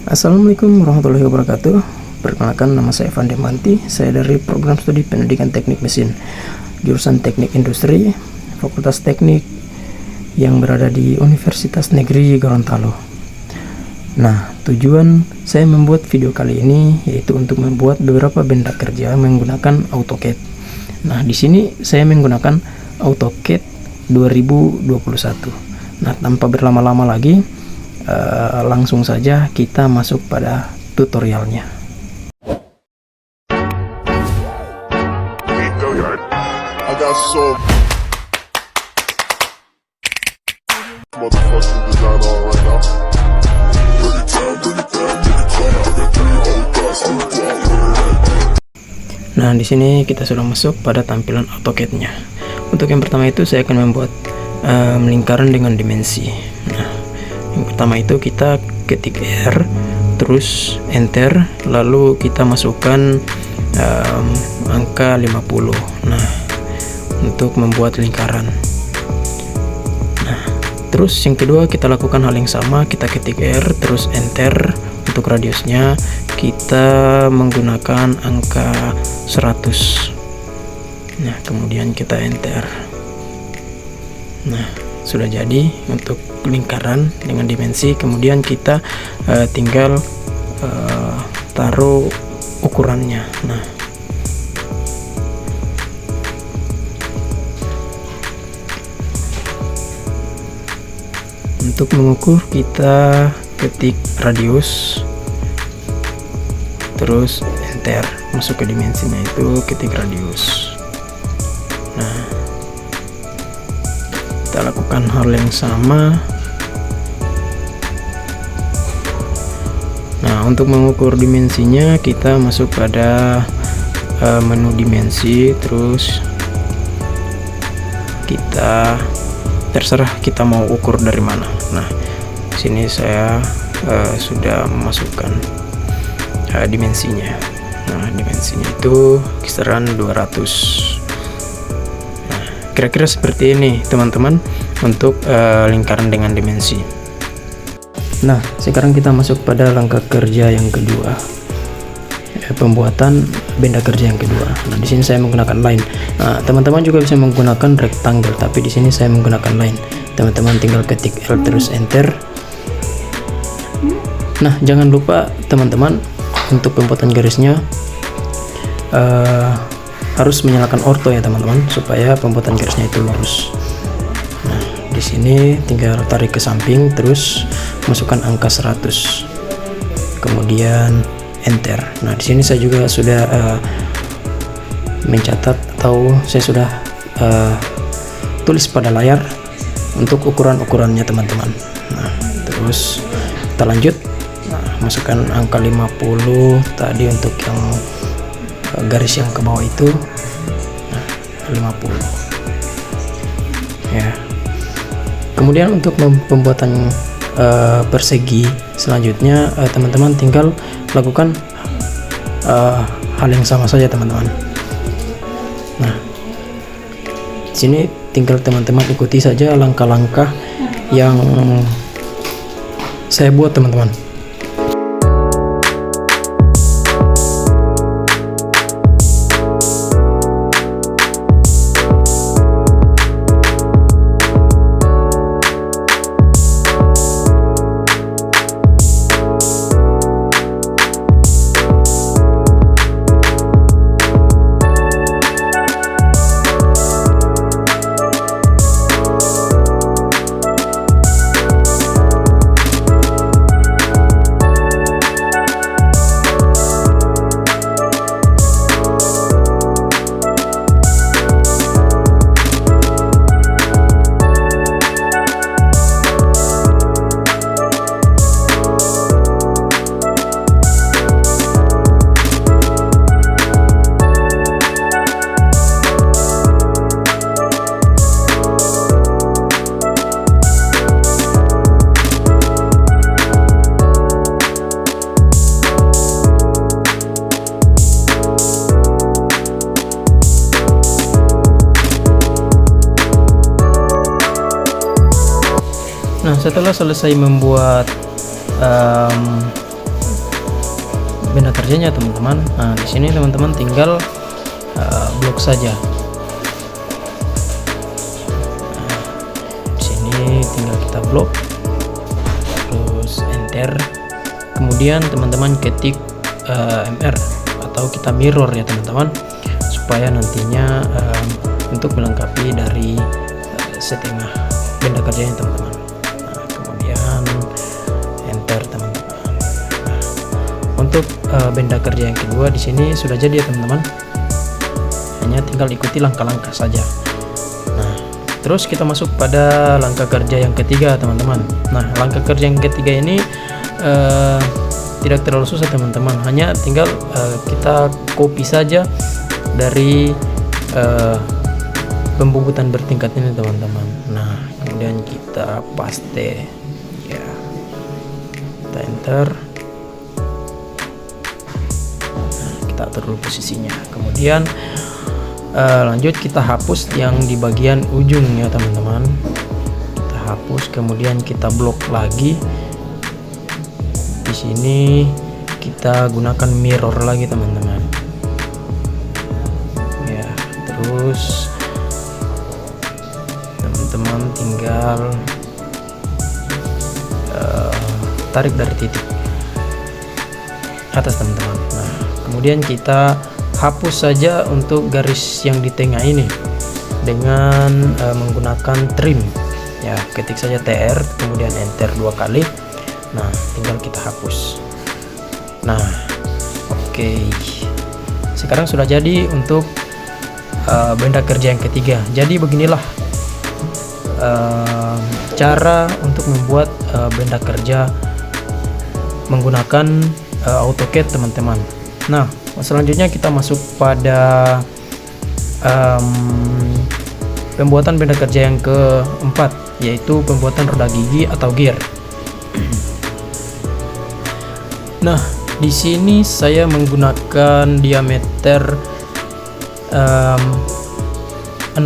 Assalamualaikum warahmatullahi wabarakatuh. Perkenalkan, nama saya Evan Demanti. Saya dari program studi pendidikan teknik mesin, jurusan teknik industri, Fakultas Teknik yang berada di Universitas Negeri Gorontalo. Nah, tujuan saya membuat video kali ini yaitu untuk membuat beberapa benda kerja menggunakan AutoCAD. Nah, di sini saya menggunakan AutoCAD 2021. Nah, tanpa berlama-lama lagi, langsung saja kita masuk pada tutorialnya. Nah, di sini kita sudah masuk pada tampilan AutoCAD-nya. Untuk yang pertama itu saya akan membuat lingkaran dengan dimensi. Nah, yang pertama itu kita ketik R, terus enter, lalu kita masukkan angka 50. Nah, untuk membuat lingkaran. Nah, terus yang kedua kita lakukan hal yang sama, kita ketik R, terus enter. Untuk radiusnya kita menggunakan angka 100. Nah, kemudian kita enter. Nah, sudah jadi untuk lingkaran dengan dimensi. Kemudian kita tinggal taruh ukurannya. Nah, untuk mengukur kita ketik radius, terus enter, masuk ke dimensinya itu ketik radius. Nah, kita lakukan hal yang sama. Nah, untuk mengukur dimensinya kita masuk pada menu dimensi, terus kita terserah kita mau ukur dari mana. Nah, di sini saya sudah memasukkan dimensinya. Nah, dimensinya itu kisaran 200. Kira-kira seperti ini teman-teman untuk lingkaran dengan dimensi. Nah, sekarang kita masuk pada langkah kerja yang kedua, pembuatan benda kerja yang kedua. Nah, di sini saya menggunakan line. Nah, teman-teman juga bisa menggunakan rectangle, tapi di sini saya menggunakan line. Teman-teman tinggal ketik L terus enter. Nah, jangan lupa teman-teman untuk pembuatan garisnya harus menyalakan orto ya teman-teman, supaya pembuatan garisnya itu lurus. Nah, di sini tinggal tarik ke samping, terus masukkan angka 100, kemudian enter. Nah, di sini saya juga sudah mencatat atau saya sudah tulis pada layar untuk ukuran-ukurannya teman-teman. Nah, terus kita lanjut. Nah, masukkan angka 50 tadi untuk yang garis yang ke bawah itu. Nah, 50 ya. Kemudian untuk pembuatan persegi selanjutnya, teman-teman tinggal lakukan hal yang sama saja teman-teman. Nah, di sini tinggal teman-teman ikuti saja langkah-langkah yang saya buat teman-teman. Nah, setelah selesai membuat benda kerjanya teman-teman. Nah, di sini teman-teman tinggal blok saja. Nah, di sini tinggal kita blok, terus enter. Kemudian teman-teman ketik MR atau kita mirror ya teman-teman, supaya nantinya untuk melengkapi dari setengah benda kerjanya teman-teman. Nah, kemudian enter teman-teman. Nah, untuk benda kerja yang kedua di sini sudah jadi ya teman-teman, hanya tinggal ikuti langkah-langkah saja. Nah, terus kita masuk pada langkah kerja yang ketiga teman-teman. Nah, langkah kerja yang ketiga ini tidak terlalu susah teman-teman, hanya tinggal kita copy saja dari pembubutan bertingkat ini teman-teman. Nah, kemudian kita paste ya, kita enter. Nah, kita atur dulu posisinya, kemudian lanjut kita hapus yang di bagian ujung ya teman-teman. Kita hapus, kemudian kita blok lagi. Di sini kita gunakan mirror lagi teman-teman ya. Terus teman-teman tinggal tarik dari titik atas teman-teman. Nah, kemudian kita hapus saja untuk garis yang di tengah ini dengan menggunakan trim ya. Ketik saja TR kemudian enter 2 kali. Nah, tinggal kita hapus. Nah, oke. Sekarang sudah jadi untuk benda kerja yang ketiga. Jadi beginilah cara untuk membuat benda kerja menggunakan AutoCAD teman-teman. Nah, selanjutnya kita masuk pada pembuatan benda kerja yang keempat, yaitu pembuatan roda gigi atau gear. Nah, di sini saya menggunakan diameter 600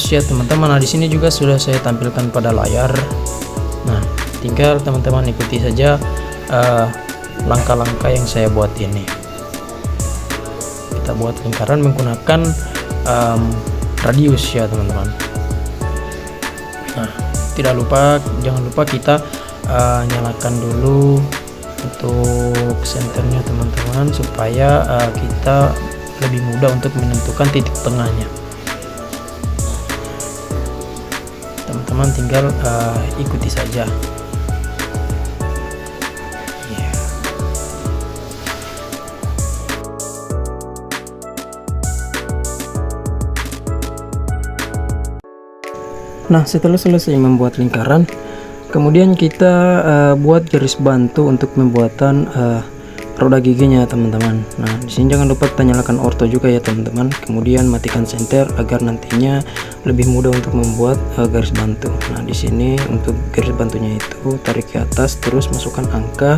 ya teman-teman. Nah, di sini juga sudah saya tampilkan pada layar. Nah, tinggal teman-teman ikuti saja langkah-langkah yang saya buat ini. Kita buat lingkaran menggunakan radius ya teman-teman. Nah, jangan lupa kita nyalakan dulu untuk senternya teman-teman, supaya kita lebih mudah untuk menentukan titik tengahnya. Teman-teman tinggal ikuti saja. Nah, setelah selesai membuat lingkaran, kemudian kita buat garis bantu untuk pembuatan roda giginya teman-teman. Nah, di sini jangan lupa kita nyalakan orto juga ya teman-teman. Kemudian matikan senter agar nantinya lebih mudah untuk membuat garis bantu. Nah, di sini untuk garis bantunya itu tarik ke atas, terus masukkan angka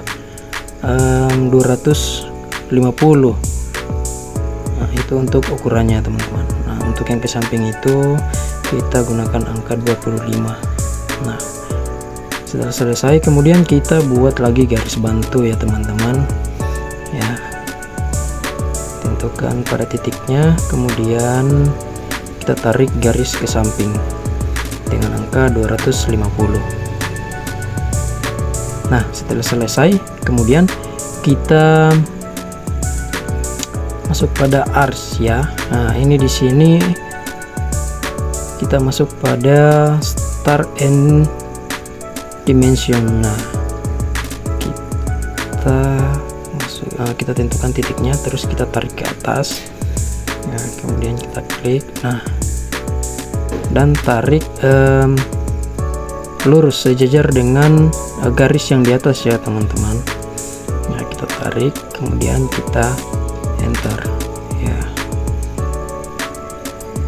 250. Nah, itu untuk ukurannya teman-teman. Nah, untuk yang ke samping itu kita gunakan angka 25. Nah, setelah selesai kemudian kita buat lagi garis bantu ya teman-teman ya. Tentukan pada titiknya, kemudian kita tarik garis ke samping dengan angka 250. Nah, setelah selesai kemudian kita masuk pada ars ya. Nah, ini di sini kita masuk pada start and dimension. Nah, kita tentukan titiknya, terus kita tarik ke atas. Nah, kemudian kita klik. Nah, dan tarik lurus sejajar dengan garis yang di atas ya teman-teman. Nah, kita tarik, kemudian kita enter ya.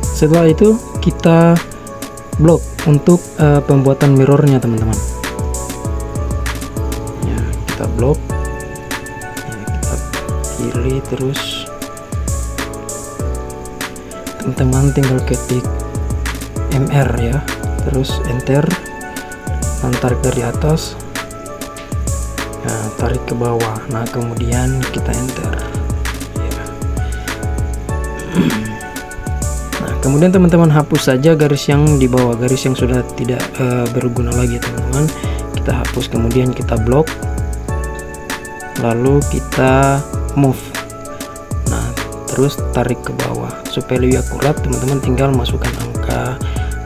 Setelah itu kita blok untuk pembuatan mirrornya teman-teman ya. Kita blok ya, kita pilih, terus teman-teman tinggal ketik MR ya, terus enter, tarik dari atas, Nah, tarik ke bawah. Nah, kemudian kita enter ya. Nah, kemudian teman-teman hapus saja garis yang di bawah, garis yang sudah tidak berguna lagi teman-teman. Kita hapus, kemudian kita blok, lalu kita move. Nah, terus tarik ke bawah supaya lebih akurat. Teman-teman tinggal masukkan angka,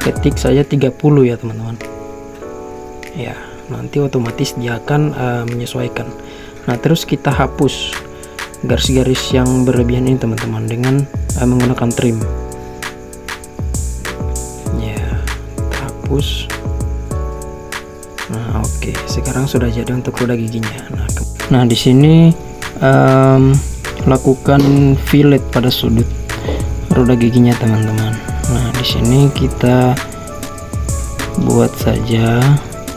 ketik saja 30 ya teman-teman ya, nanti otomatis dia akan menyesuaikan. Nah, terus kita hapus garis-garis yang berlebihan ini teman-teman dengan menggunakan trim ya, kita hapus. Nah, oke, sekarang sudah jadi untuk roda giginya. Nah, di sini lakukan fillet pada sudut roda giginya teman-teman. Nah, di sini kita buat saja,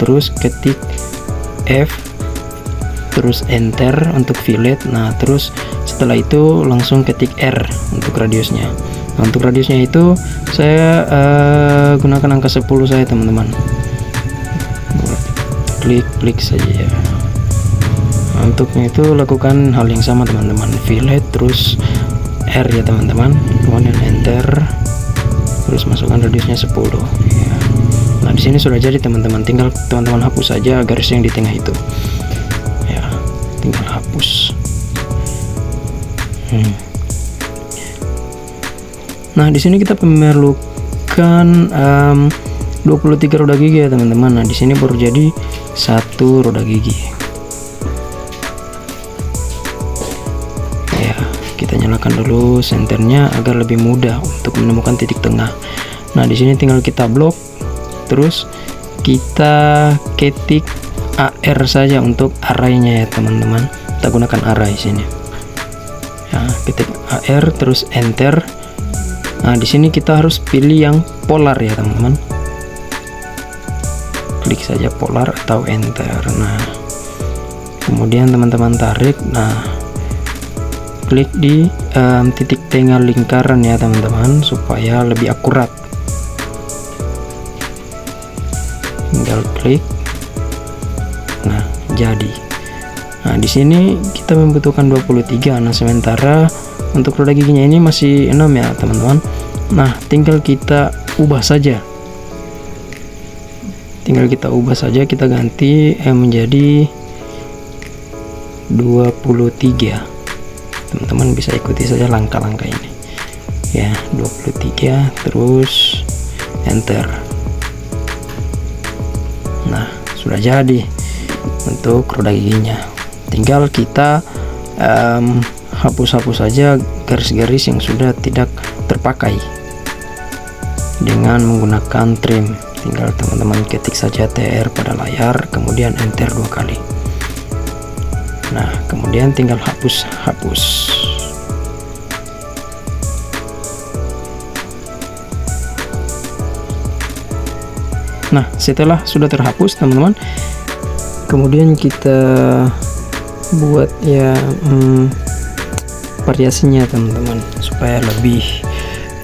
terus ketik F, terus enter untuk fillet. Nah, terus setelah itu langsung ketik R untuk radiusnya. Nah, untuk radiusnya itu saya gunakan angka 10 saya teman-teman. Klik saja ya. Nah, untuknya itu lakukan hal yang sama teman-teman, fillet terus R ya teman-teman, kemudian enter, terus masukkan radiusnya 10 ya. Nah, di sini sudah jadi teman-teman, tinggal teman-teman hapus saja garis yang di tengah itu ya, tinggal hapus. Nah, di sini kita memerlukan 23 roda gigi ya teman-teman. Nah, di sini baru jadi 1 roda gigi ya. Kita nyalakan dulu senternya agar lebih mudah untuk menemukan titik tengah. Nah, di sini tinggal kita blok, terus kita ketik AR saja untuk arraynya ya teman-teman. Kita gunakan array sini ya, ketik AR terus enter. Nah, di sini kita harus pilih yang polar ya teman-teman, klik saja polar atau enter. Nah, kemudian teman-teman tarik. Nah, klik di titik tengah lingkaran ya teman-teman supaya lebih akurat. Tinggal klik. Nah, jadi. Nah, di sini kita membutuhkan 23. Nah, sementara untuk roda giginya ini masih 6 ya teman-teman. Nah, tinggal kita ubah saja. Kita ganti menjadi 23. Teman-teman bisa ikuti saja langkah-langkah ini ya, 23 terus enter. Nah, sudah jadi untuk roda giginya. Tinggal kita hapus-hapus saja garis-garis yang sudah tidak terpakai dengan menggunakan trim. Tinggal teman-teman ketik saja TR pada layar, kemudian enter 2 kali. Nah, kemudian tinggal hapus. Nah, setelah sudah terhapus teman-teman, kemudian kita buat ya variasinya teman-teman supaya lebih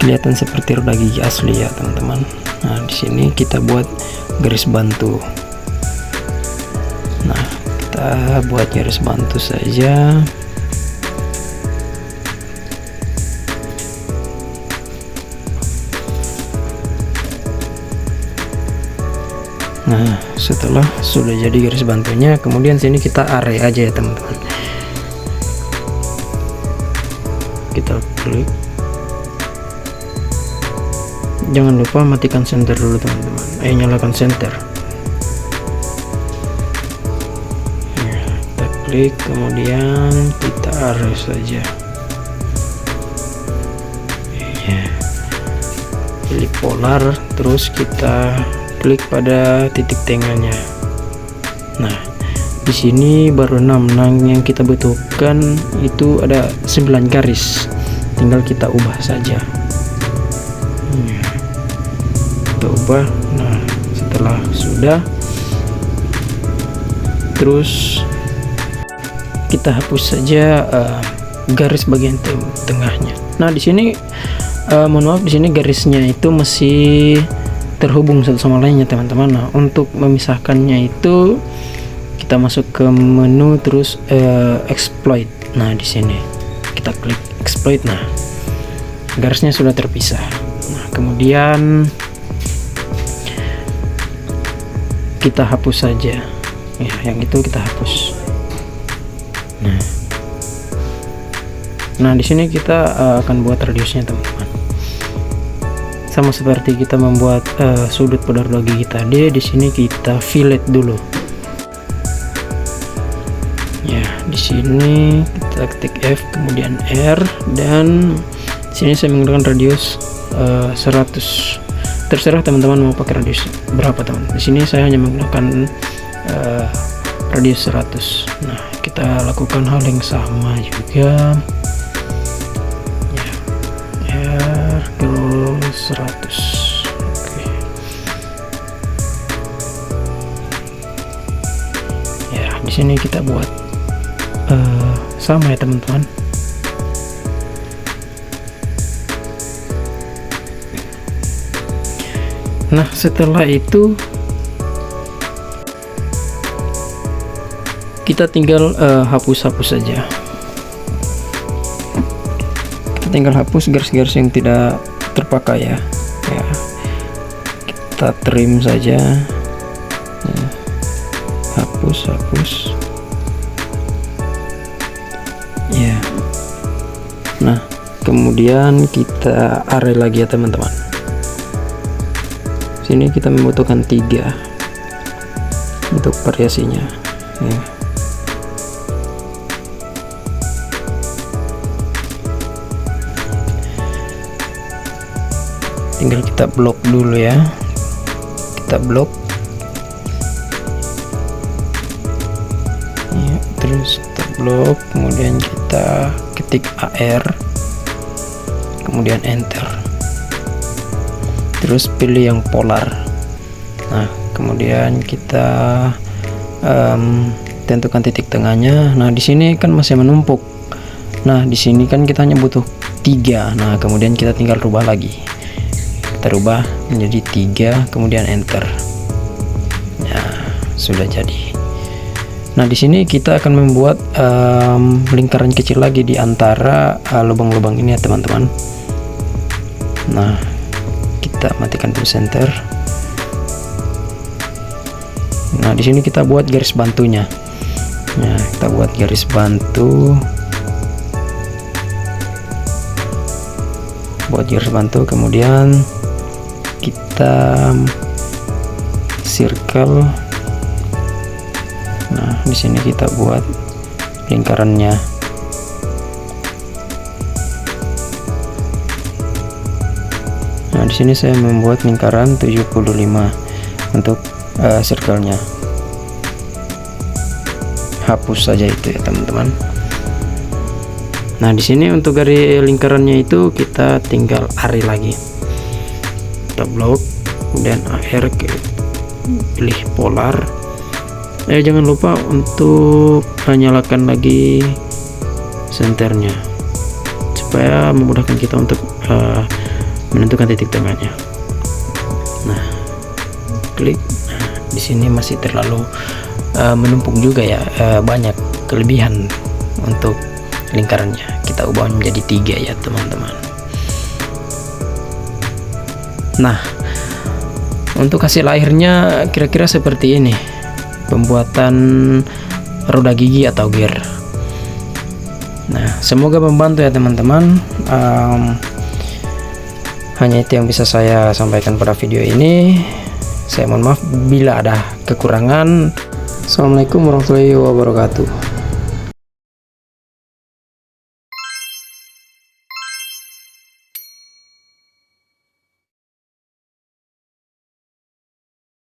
kelihatan seperti roda gigi asli ya teman-teman. Nah, di sini kita buat garis bantu. Nah, kita buat garis bantu saja. Nah, setelah sudah jadi garis bantunya, kemudian sini kita array aja ya teman-teman. Kita klik. Jangan lupa matikan center dulu teman-teman. Nyalakan center. Nah, kita klik, kemudian kita array saja. Ya. Pilih polar, terus kita klik pada titik tengahnya. Nah, di sini baru 6. Nah, yang kita butuhkan itu ada 9 garis. Tinggal kita ubah saja. Kita ubah. Nah, setelah sudah, terus kita hapus saja garis bagian tengahnya. Nah, di sini mohon maaf, di sini garisnya itu masih terhubung satu sama lainnya teman-teman. Nah, untuk memisahkannya itu kita masuk ke menu terus exploit. Nah, di sini kita klik exploit. Nah, garisnya sudah terpisah. Nah, kemudian kita hapus saja ya, yang itu kita hapus. Nah di sini kita akan buat radiusnya teman-teman, sama seperti kita membuat sudut pada roda gigi tadi. Di sini kita fillet dulu ya. Di sini kita ketik F kemudian R, dan di sini saya menggunakan radius 100. Terserah teman-teman mau pakai radius berapa teman. Di sini saya hanya menggunakan radius 100. Nah, kita lakukan hal yang sama juga ya, R ke 100. Oke. Ya, di sini kita buat sama ya teman-teman. Nah, setelah itu kita tinggal hapus-hapus saja. Kita tinggal hapus garis-garis yang tidak terpakai ya. Kita trim saja. Hapus ya. Nah, kemudian kita array lagi ya teman-teman. Sini kita membutuhkan 3 untuk variasinya ya. Tinggal kita blok dulu ya, kita blok ya, terus kita blok, kemudian kita ketik AR kemudian enter, terus pilih yang polar. Nah, kemudian kita tentukan titik tengahnya. Nah, di sini kan masih menumpuk. Nah, di sini kan kita hanya butuh 3. Nah, kemudian kita tinggal rubah lagi. Kita rubah menjadi 3, kemudian enter. Nah, sudah jadi. Nah, di sini kita akan membuat lingkaran kecil lagi di antara lubang-lubang ini ya teman-teman. Nah, kita matikan dulu center. Nah, di sini kita buat garis bantunya. Nah, kita buat garis bantu. Buat garis bantu, kemudian kita circle. Nah, di sini kita buat lingkarannya. Nah, di sini saya membuat lingkaran 75 untuk circle-nya. Hapus saja itu ya teman-teman. Nah, di sini untuk garis lingkarannya itu kita tinggal array lagi. Kita blok, kemudian AR, pilih polar. Jangan lupa untuk nyalakan lagi senternya supaya memudahkan kita untuk menentukan titik tengahnya. Nah, klik. Nah, di sini masih terlalu menumpuk juga ya, banyak kelebihan untuk lingkarannya. Kita ubah menjadi 3 ya teman-teman. Nah, untuk hasil akhirnya kira-kira seperti ini pembuatan roda gigi atau gear. Nah, semoga membantu ya teman-teman. Hanya itu yang bisa saya sampaikan pada video ini. Saya mohon maaf bila ada kekurangan. Assalamualaikum warahmatullahi wabarakatuh.